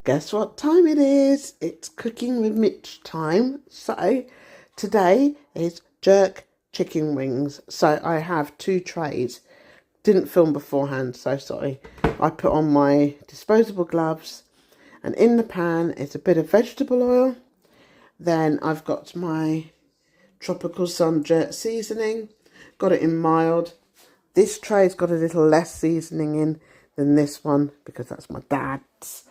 Guess what time it is? It's cooking with Mitch time. So today is jerk chicken wings. So I have 2 trays. Didn't film beforehand, so sorry. I put on my disposable gloves, and in the pan is a bit of vegetable oil. Then I've got my tropical sun jerk seasoning. Got it in mild. This tray's got a little less seasoning in than this one because that's my dad's.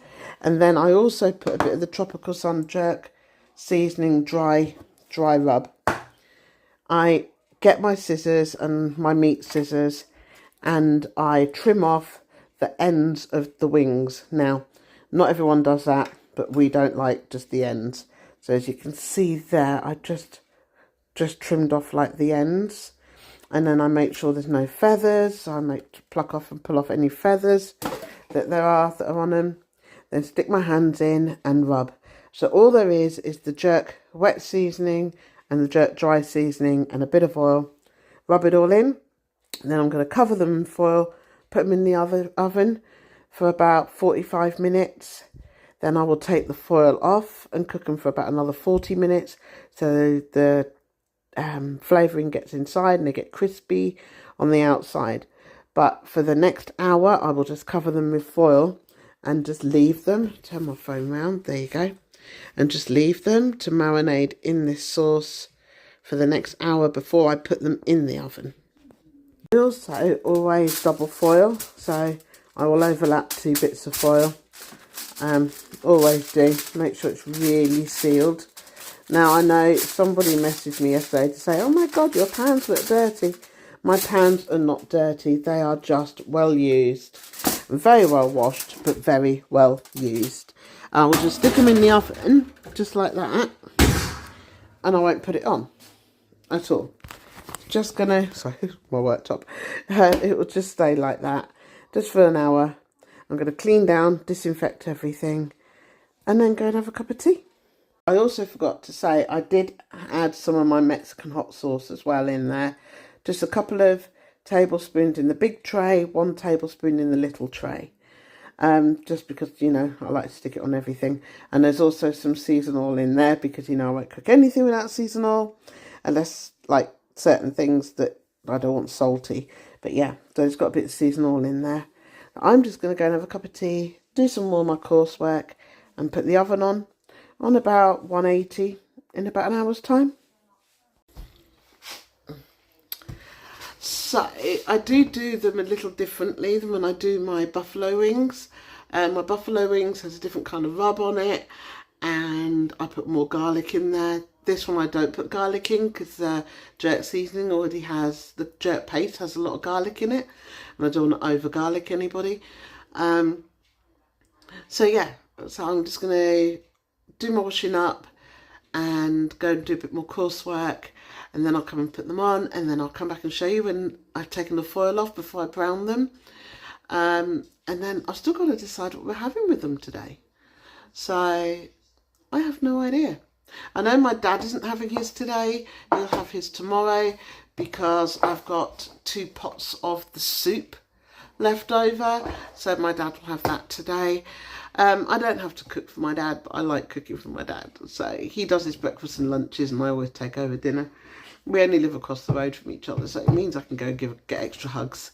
And then I also put a bit of the tropical sun jerk seasoning dry rub. I get my scissors and my meat scissors and I trim off the ends of the wings. Now, not everyone does that, but we don't like just the ends. So as you can see there, I just trimmed off like the ends. And then I make sure there's no feathers. So I pluck off and pull off any feathers that are on them. Then stick my hands in and rub. So all there is the jerk wet seasoning and the jerk dry seasoning and a bit of oil. Rub it all in. And then I'm going to cover them in foil, put them in the oven for about 45 minutes. Then I will take the foil off and cook them for about another 40 minutes. So the flavouring gets inside and they get crispy on the outside. But for the next hour, I will just cover them with foil and just leave them. Turn my phone round, there you go. And just leave them to marinate in this sauce for the next hour before I put them in the oven. I also always double foil, so I will overlap 2 bits of foil. Always do, make sure it's really sealed. Now, I know somebody messaged me yesterday to say, oh my God, your pans look dirty. My pans are not dirty. They are just well used. Very well washed, but very well used. I will just stick them in the oven, just like that. And I won't put it on at all. Just gonna, sorry, my worktop. It will just stay like that, just for an hour. I'm going to clean down, disinfect everything, and then go and have a cup of tea. I also forgot to say I did add some of my Mexican hot sauce as well in there. Just a couple of tablespoons in the big tray, 1 tablespoon in the little tray. Just because, you know, I like to stick it on everything. And there's also some seasonal oil in there because, you know, I won't cook anything without seasonal oil. Unless, like, certain things that I don't want salty. But yeah, so it's got a bit of seasonal oil in there. I'm just going to go and have a cup of tea, do some more of my coursework, and put the oven on about 180 in about an hour's time. So I do them a little differently than when I do my buffalo wings. My buffalo wings has a different kind of rub on it, and I put more garlic in there. This one I don't put garlic in because the jerk seasoning already has, the jerk paste has a lot of garlic in it, and I don't want to over garlic anybody. So yeah, so I'm just going to do my washing up and go and do a bit more coursework, and then I'll come and put them on, and then I'll come back and show you when I've taken the foil off before I brown them. And then I've still got to decide what we're having with them today. So I have no idea. I know my dad isn't having his today. He'll have his tomorrow because I've got 2 pots of the soup left over. So my dad will have that today. I don't have to cook for my dad, but I like cooking for my dad. So he does his breakfast and lunches and I always take over dinner. We only live across the road from each other, so it means I can go and get extra hugs.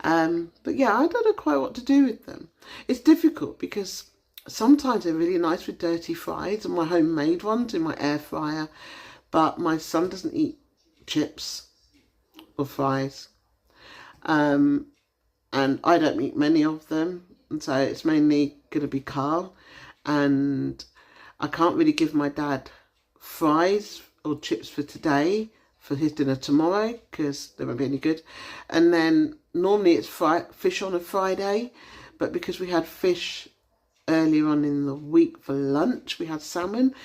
But yeah, I don't know quite what to do with them. It's difficult because sometimes they're really nice with dirty fries and my homemade ones in my air fryer. But my son doesn't eat chips or fries. And I don't eat many of them. And so it's mainly going to be Carl. And I can't really give my dad fries or chips for today, for his dinner tomorrow, because they won't be any good. And then normally it's fish on a Friday. But because we had fish earlier on in the week for lunch, we had salmon.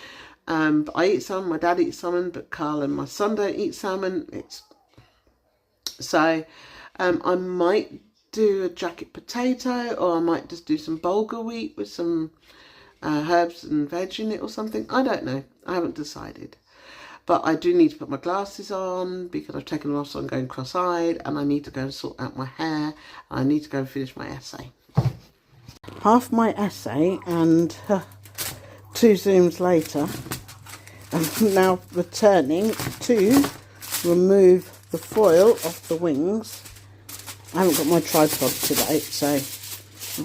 But I eat salmon, my dad eats salmon, but Carl and my son don't eat salmon. So I might do a jacket potato, or I might just do some bulgur wheat with some herbs and veg in it or something. I don't know. I haven't decided. But I do need to put my glasses on because I've taken them off, so I'm going cross-eyed, and I need to go and sort out my hair. And I need to go and finish my essay. Half my essay and 2 Zooms later, I'm now returning to remove the foil off the wings. I haven't got my tripod today, so I'm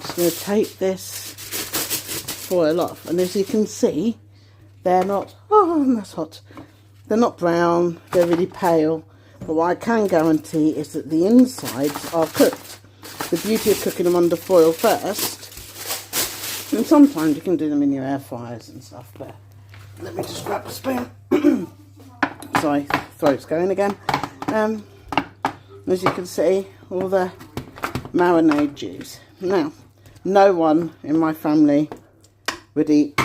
just going to take this foil off. And as you can see, they're not, oh, that's hot. They're not brown, they're really pale. But what I can guarantee is that the insides are cooked. The beauty of cooking them under foil first, and sometimes you can do them in your air fryers and stuff, but let me just grab a spoon. Sorry, throat's going again. As you can see, all the marinade juice. Now, no one in my family would eat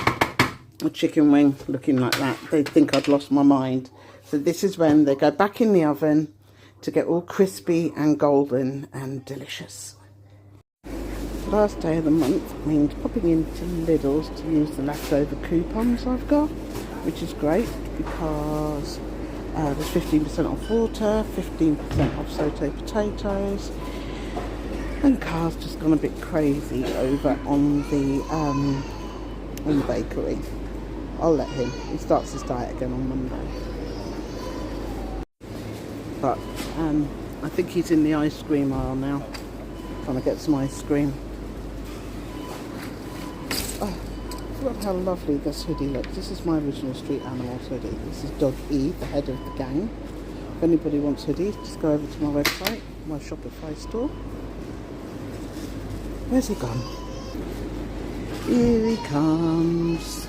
a chicken wing looking like that. They'd think I'd lost my mind. So this is when they go back in the oven to get all crispy and golden and delicious. Last day of the month means popping into Lidls to use the leftover coupons I've got, which is great because there's 15% off water, 15% off sautè potatoes, and Carl's just gone a bit crazy over on the bakery. I'll let him. He starts his diet again on Monday. But I think he's in the ice cream aisle now, trying to get some ice cream. Oh, look how lovely this hoodie looks. This is my original Street Animals hoodie. This is Dog E, the head of the gang. If anybody wants hoodies, just go over to my website, my Shopify store. Where's he gone? Here he comes.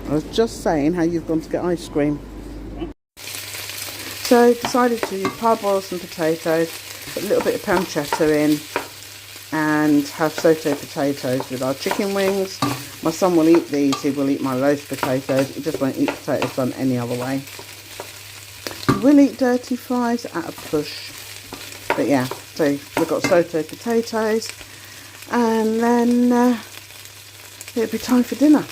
I was just saying how you've gone to get ice cream. So decided to parboil some potatoes, put a little bit of pancetta in, and have sautè potatoes with our chicken wings. My son will eat these, he will eat my roast potatoes, he just won't eat potatoes done any other way. He will eat dirty fries at a push. But yeah, so we've got sautè potatoes, and then it'll be time for dinner.